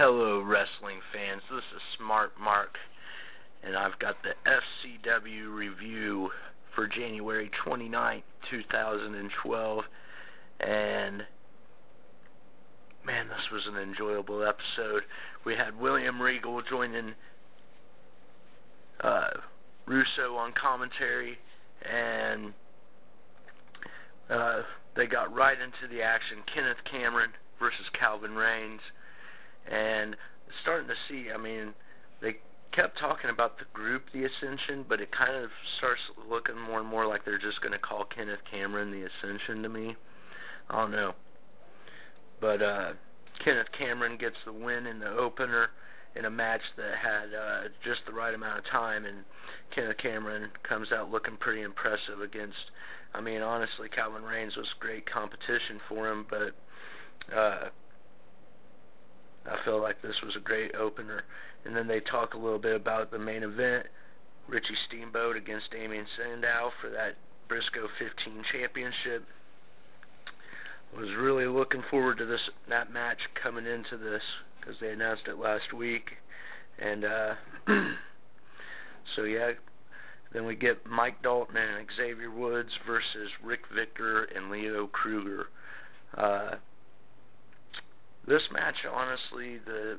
Hello, wrestling fans. This is Smart Mark, and I've got the FCW review for January 29th, 2012. And man, this was an enjoyable episode. We had William Regal joining Russo on commentary, and they got right into the action. Kenneth Cameron versus Calvin Reigns. And starting to see, they kept talking about the group, the Ascension, but it kind of starts looking more and more like they're just going to call Kenneth Cameron the Ascension to me. I don't know. But Kenneth Cameron gets the win in the opener in a match that had just the right amount of time, and Kenneth Cameron comes out looking pretty impressive against, honestly, Calvin Reigns was great competition for him, but I feel like this was a great opener. And then they talk a little bit about the main event, Richie Steamboat against Sandow for that Briscoe 15 championship. Was really looking forward to that match coming into this because they announced it last week. And so yeah, then we get Mike Dalton and Xavier Woods versus Rick Victor and Leo Kruger. This match, honestly, the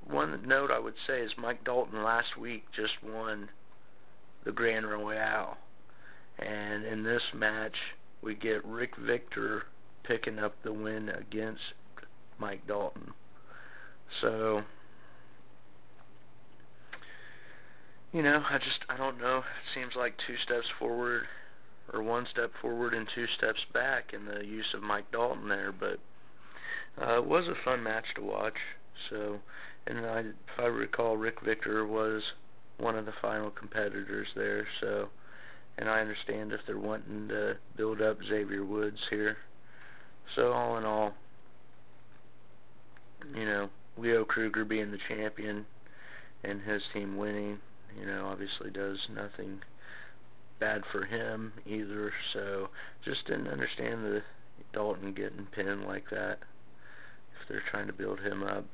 one note I would say is Mike Dalton last week just won the Grand Royale. And in this match, we get Rick Victor picking up the win against Mike Dalton. So, I don't know. It seems like two steps forward, or one step forward and two steps back in the use of Mike Dalton there, but it was a fun match to watch. So, and if I recall, Rick Victor was one of the final competitors there. So, and I understand if they're wanting to build up Xavier Woods here. So, all in all, Leo Kruger being the champion and his team winning, obviously does nothing bad for him either. So, just didn't understand the Dalton getting pinned like that. They're trying to build him up.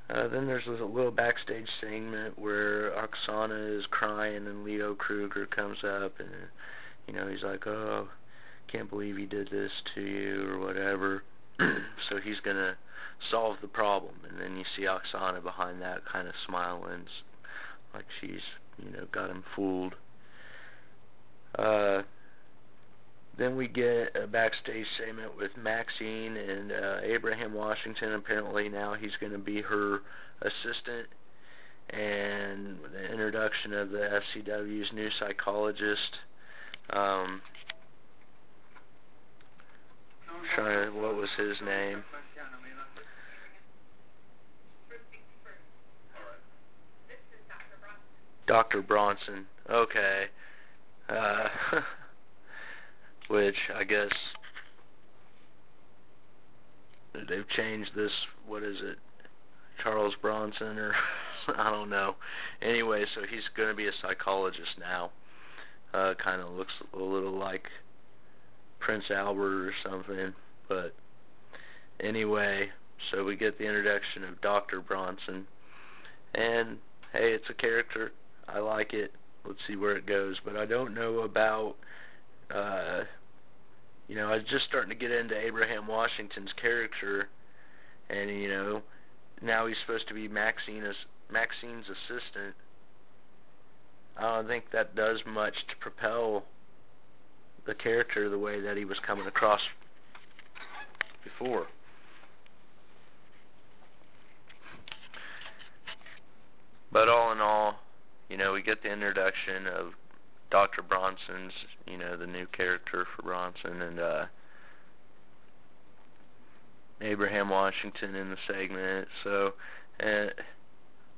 Then there's a little backstage segment where Oksana is crying and Leo Kruger comes up and, he's like, oh, can't believe he did this to you or whatever. So he's going to solve the problem. And then you see Oksana behind that kind of smiling like she's, got him fooled. Then we get a backstage segment with Maxine and Abraham Washington. Apparently now he's going to be her assistant. And the introduction of the FCW's new psychologist. What was his name? Dr. Bronson. Okay. Which I guess they've changed this, what is it, Charles Bronson or I don't know. Anyway, so he's going to be a psychologist now. Kind of looks a little like Prince Albert or something. But anyway, so we get the introduction of Dr. Bronson. And hey, it's a character. I like it. Let's see where it goes. But I don't know about I was just starting to get into Abraham Washington's character, and now he's supposed to be Maxine's assistant. I don't think that does much to propel the character the way that he was coming across before. But all in all, we get the introduction of Dr. Bronson's, the new character for Bronson, and Abraham Washington in the segment. So,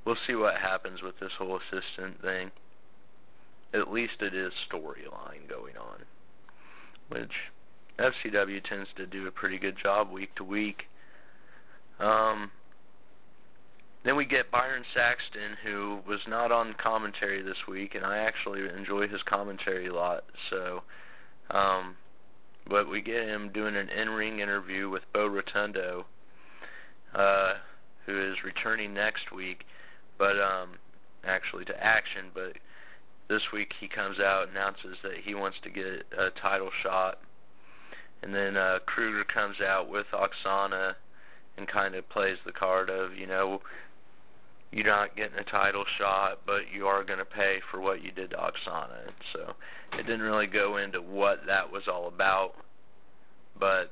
we'll see what happens with this whole assistant thing. At least it is storyline going on, which FCW tends to do a pretty good job week to week. Then we get Byron Saxton, who was not on commentary this week, and I actually enjoy his commentary a lot. So, but we get him doing an in-ring interview with Bo Rotundo, who is returning next week, but actually to Action, but this week he comes out and announces that he wants to get a title shot. And then Kruger comes out with Oksana and kind of plays the card of, you're not getting a title shot, but you are going to pay for what you did to Oksana. And so it didn't really go into what that was all about, but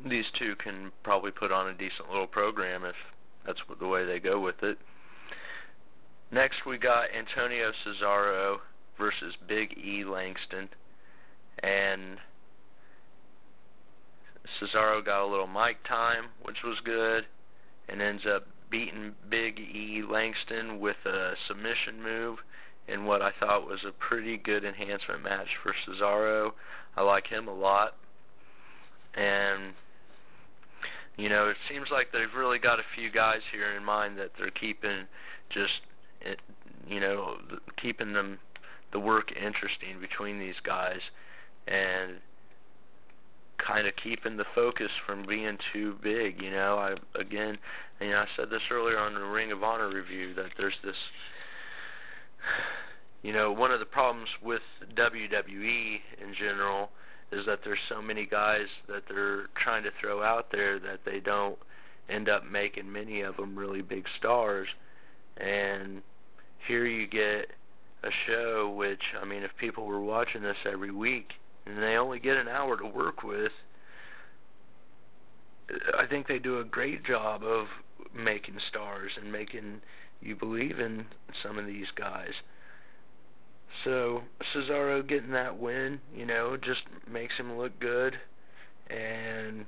these two can probably put on a decent little program if that's the way they go with it. Next we got Antonio Cesaro versus Big E Langston, and Cesaro got a little mic time, which was good, and ends up beating Big E Langston with a submission move in what I thought was a pretty good enhancement match for Cesaro. I like him a lot, and it seems like they've really got a few guys here in mind that they're keeping keeping the work interesting between these guys, and kind of keeping the focus from being too big. I said this earlier on the Ring of Honor review, that there's this, one of the problems with WWE in general is that there's so many guys that they're trying to throw out there that they don't end up making many of them really big stars. And here you get a show which, if people were watching this every week and they only get an hour to work with, I think they do a great job of making stars and making you believe in some of these guys. So Cesaro getting that win, just makes him look good, and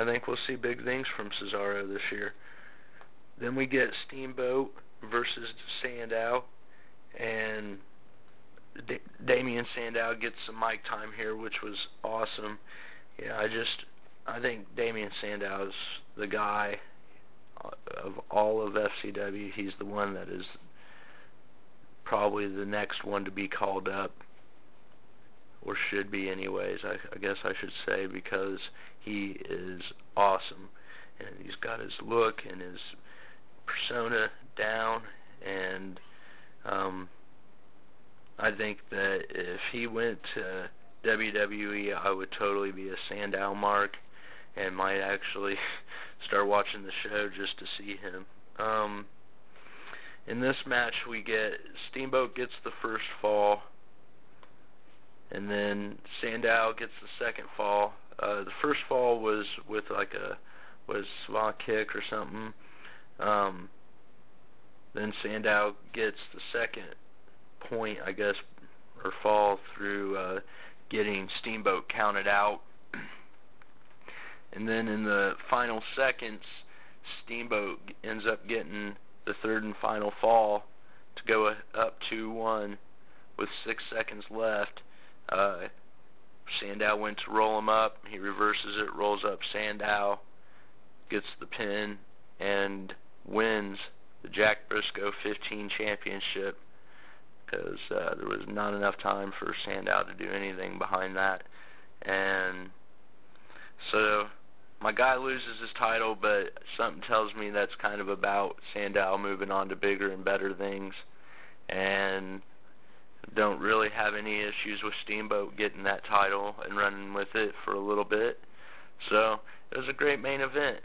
I think we'll see big things from Cesaro this year. Then we get Steamboat versus Sandow, and Damian Sandow gets some mic time here, which was awesome. I think Damian Sandow's the guy of all of FCW. He's the one that is probably the next one to be called up, or should be anyways, I guess I should say, because he is awesome, and he's got his look and his persona down, and I think that if he went to WWE, I would totally be a Sandow mark and might actually start watching the show just to see him. In this match, we get Steamboat gets the first fall, and then Sandow gets the second fall. The first fall was with was swan kick or something. Then Sandow gets the second point, I guess, or fall through getting Steamboat counted out. And then in the final seconds, Steamboat ends up getting the third and final fall to go up 2-1 with 6 seconds left. Sandow went to roll him up. He reverses it, rolls up Sandow, gets the pin, and wins the Jack Briscoe 15 championship, because there was not enough time for Sandow to do anything behind that. And so my guy loses his title, but something tells me that's kind of about Sandow moving on to bigger and better things, and don't really have any issues with Steamboat getting that title and running with it for a little bit. So it was a great main event.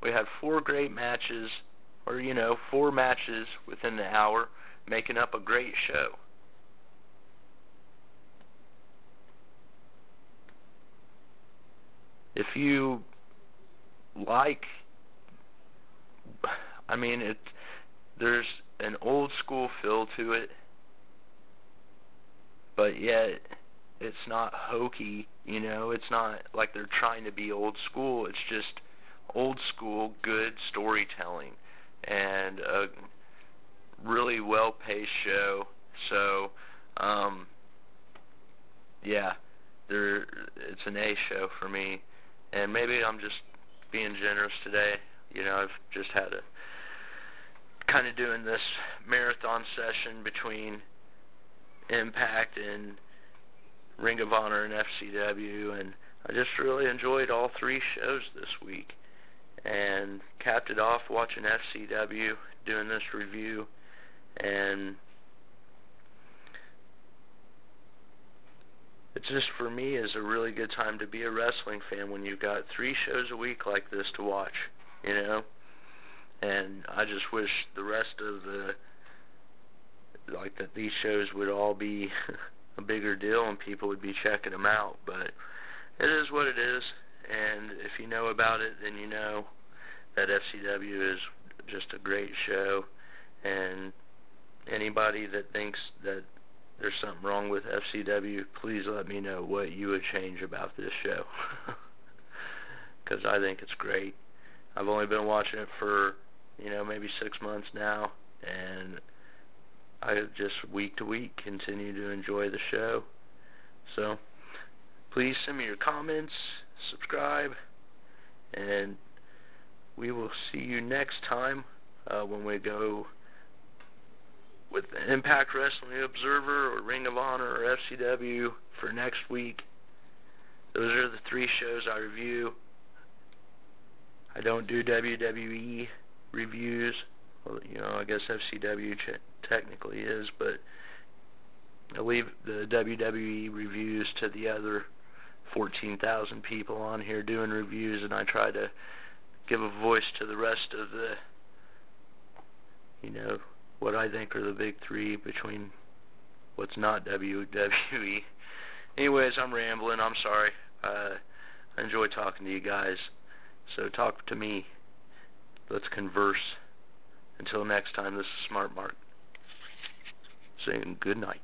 We had 4 great matches, or 4 matches within the hour, making up a great show. If you like, there's an old school feel to it, but yet it's not hokey, it's not like they're trying to be old school. It's just old school good storytelling and a really well-paced show. So it's an A show for me, and maybe I'm just being generous today. I've just had a kind of doing this marathon session between Impact and Ring of Honor and FCW, and I just really enjoyed all 3 shows this week, and capped it off watching FCW, doing this review, and it's just, for me, is a really good time to be a wrestling fan when you've got 3 shows a week like this to watch, you know? And I just wish the rest of that these shows would all be a bigger deal and people would be checking them out, but it is what it is, and if you know about it, then you know that FCW is just a great show, and anybody that thinks that there's something wrong with FCW, please let me know what you would change about this show, because I think it's great. I've only been watching it for, maybe 6 months now, and I just week to week continue to enjoy the show. So please send me your comments, subscribe, and we will see you next time when we go with the Impact Wrestling Observer or Ring of Honor or FCW for next week. Those are the 3 shows I review. I don't do WWE reviews. Well, I guess FCW technically is, but I leave the WWE reviews to the other 14,000 people on here doing reviews, and I try to give a voice to the rest of the, what I think are the big 3 between what's not WWE. Anyways, I'm rambling. I'm sorry. I enjoy talking to you guys. So talk to me. Let's converse. Until next time, this is Smart Mark saying good night.